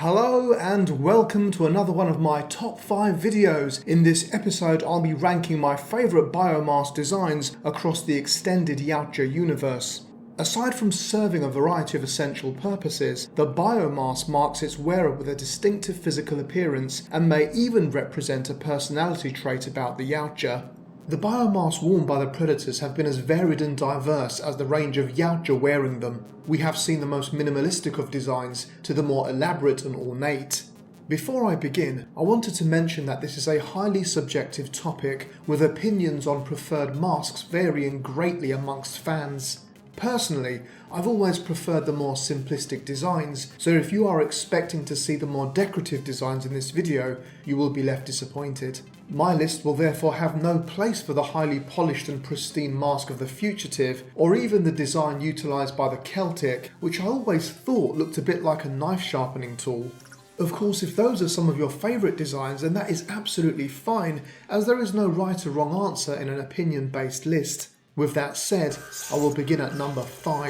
Hello and welcome to another one of my top 5 videos. In this episode I'll be ranking my favourite biomask designs across the extended Yautja universe. Aside from serving a variety of essential purposes, the biomask marks its wearer with a distinctive physical appearance and may even represent a personality trait about the Yautja. The biomasks worn by the predators have been as varied and diverse as the range of Yautja wearing them. We have seen the most minimalistic of designs to the more elaborate and ornate. Before I begin, I wanted to mention that this is a highly subjective topic, with opinions on preferred masks varying greatly amongst fans. Personally, I've always preferred the more simplistic designs, so if you are expecting to see the more decorative designs in this video, you will be left disappointed. My list will therefore have no place for the highly polished and pristine mask of the Fugitive, or even the design utilised by the Celtic, which I always thought looked a bit like a knife sharpening tool. Of course, if those are some of your favourite designs, then that is absolutely fine, as there is no right or wrong answer in an opinion-based list. With that said, I will begin at number 5.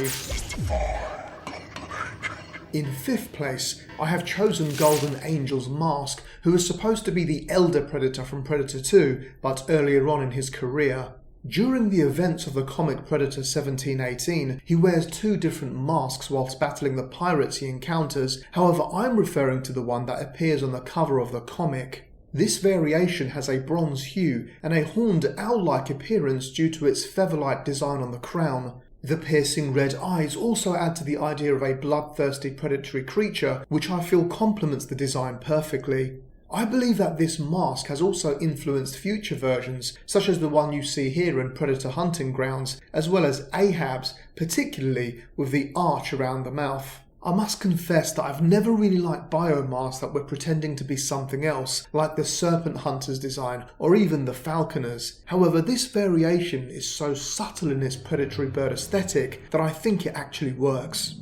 In 5th place, I have chosen Golden Angel's mask, who is supposed to be the elder Predator from Predator 2, but earlier on in his career. During the events of the comic Predator 1718, he wears 2 different masks whilst battling the pirates he encounters. However, I'm referring to the one that appears on the cover of the comic. This variation has a bronze hue and a horned owl-like appearance due to its feather-like design on the crown. The piercing red eyes also add to the idea of a bloodthirsty predatory creature, which I feel complements the design perfectly. I believe that this mask has also influenced future versions, such as the one you see here in Predator Hunting Grounds, as well as Ahab's, particularly with the arch around the mouth. I must confess that I've never really liked biomasks that were pretending to be something else, like the Serpent Hunter's design or even the Falconer's. However, this variation is so subtle in its predatory bird aesthetic that I think it actually works.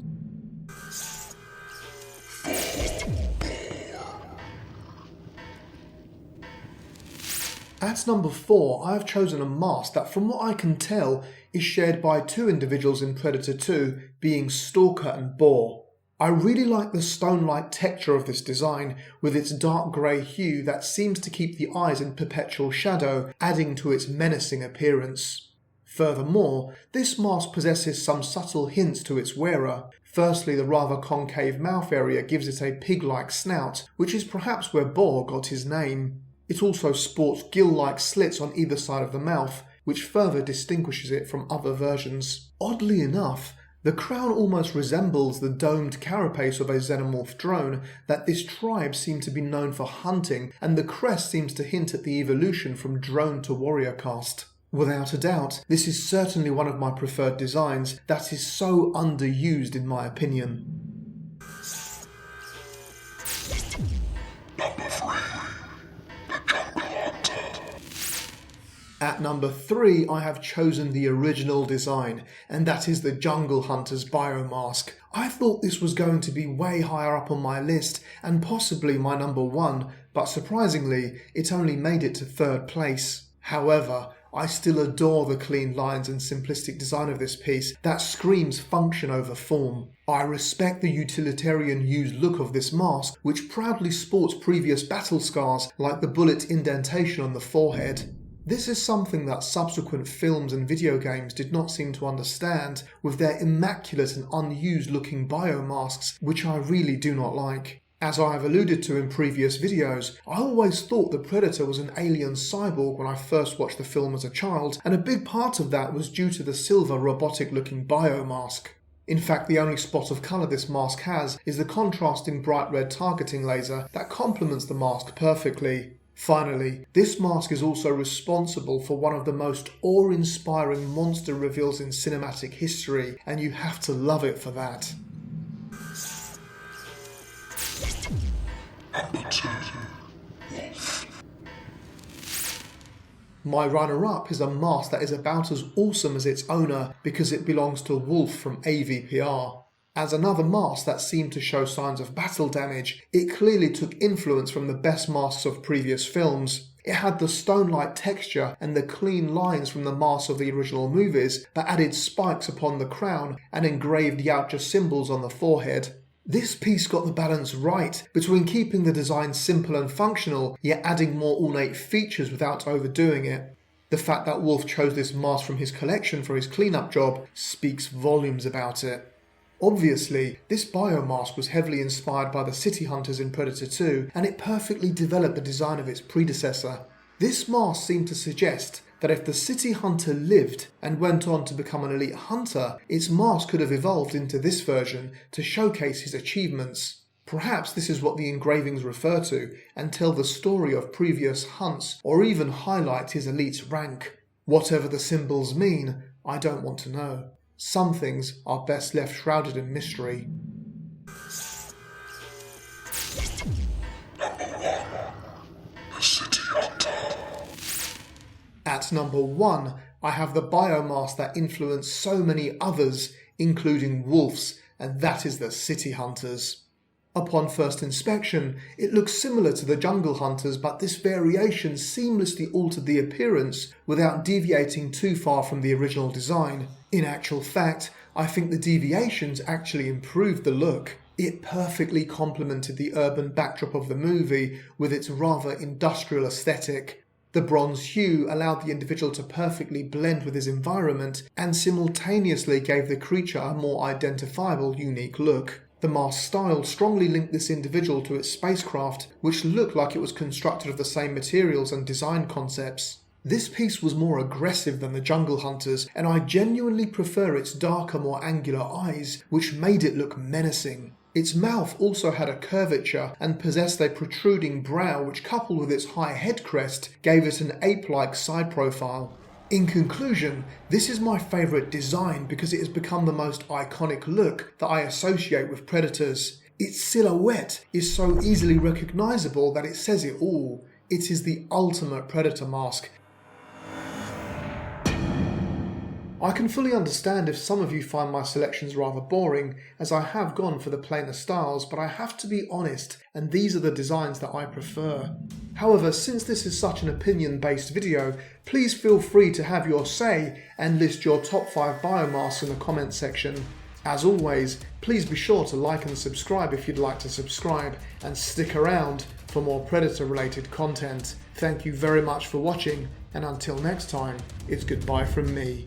At number 4, I have chosen a mask that, from what I can tell, is shared by 2 individuals in Predator 2, being Stalker and Ball. I really like the stone-like texture of this design, with its dark grey hue that seems to keep the eyes in perpetual shadow, adding to its menacing appearance. Furthermore, this mask possesses some subtle hints to its wearer. Firstly, the rather concave mouth area gives it a pig-like snout, which is perhaps where Ball got his name. It also sports gill-like slits on either side of the mouth, which further distinguishes it from other versions. Oddly enough, the crown almost resembles the domed carapace of a xenomorph drone that this tribe seemed to be known for hunting, and the crest seems to hint at the evolution from drone to warrior caste. Without a doubt, this is certainly one of my preferred designs that is so underused in my opinion. At number 3, I have chosen the original design, and that is the Jungle Hunter's biomask. I thought this was going to be way higher up on my list, and possibly my number 1, but surprisingly, it only made it to 3rd place. However, I still adore the clean lines and simplistic design of this piece that screams function over form. I respect the utilitarian used look of this mask, which proudly sports previous battle scars like the bullet indentation on the forehead. This is something that subsequent films and video games did not seem to understand, with their immaculate and unused looking biomasks, which I really do not like. As I have alluded to in previous videos, I always thought the Predator was an alien cyborg when I first watched the film as a child, and a big part of that was due to the silver robotic looking biomask. In fact, the only spot of colour this mask has is the contrasting bright red targeting laser that complements the mask perfectly. Finally, this mask is also responsible for one of the most awe-inspiring monster reveals in cinematic history, and you have to love it for that. My runner-up is a mask that is about as awesome as its owner because it belongs to Wolf from AVPR. As another mask that seemed to show signs of battle damage, it clearly took influence from the best masks of previous films. It had the stone-like texture and the clean lines from the masks of the original movies, but added spikes upon the crown and engraved Yautja symbols on the forehead. This piece got the balance right between keeping the design simple and functional, yet adding more ornate features without overdoing it. The fact that Wolf chose this mask from his collection for his cleanup job speaks volumes about it. Obviously, this biomask was heavily inspired by the city hunters in Predator 2, and it perfectly developed the design of its predecessor. This mask seemed to suggest that if the city hunter lived and went on to become an elite hunter, its mask could have evolved into this version to showcase his achievements. Perhaps this is what the engravings refer to and tell the story of previous hunts, or even highlight his elite rank. Whatever the symbols mean, I don't want to know. Some things are best left shrouded in mystery. At number 1, I have the biomask that influenced so many others, including wolves, and that is the city hunters. Upon first inspection, it looks similar to the jungle hunters, but this variation seamlessly altered the appearance without deviating too far from the original design. In actual fact, I think the deviations actually improved the look. It perfectly complemented the urban backdrop of the movie with its rather industrial aesthetic. The bronze hue allowed the individual to perfectly blend with his environment and simultaneously gave the creature a more identifiable, unique look. The mask style strongly linked this individual to its spacecraft, which looked like it was constructed of the same materials and design concepts. This piece was more aggressive than the jungle hunters, and I genuinely prefer its darker, more angular eyes, which made it look menacing. Its mouth also had a curvature and possessed a protruding brow, which coupled with its high head crest gave it an ape-like side profile. In conclusion, this is my favourite design because it has become the most iconic look that I associate with Predators. Its silhouette is so easily recognisable that it says it all. It is the ultimate Predator mask. I can fully understand if some of you find my selections rather boring, as I have gone for the plainer styles, but I have to be honest, and these are the designs that I prefer. However, since this is such an opinion-based video, please feel free to have your say and list your top 5 biomasks in the comments section. As always, please be sure to like and subscribe if you'd like to subscribe, and stick around for more Predator-related content. Thank you very much for watching, and until next time, it's goodbye from me.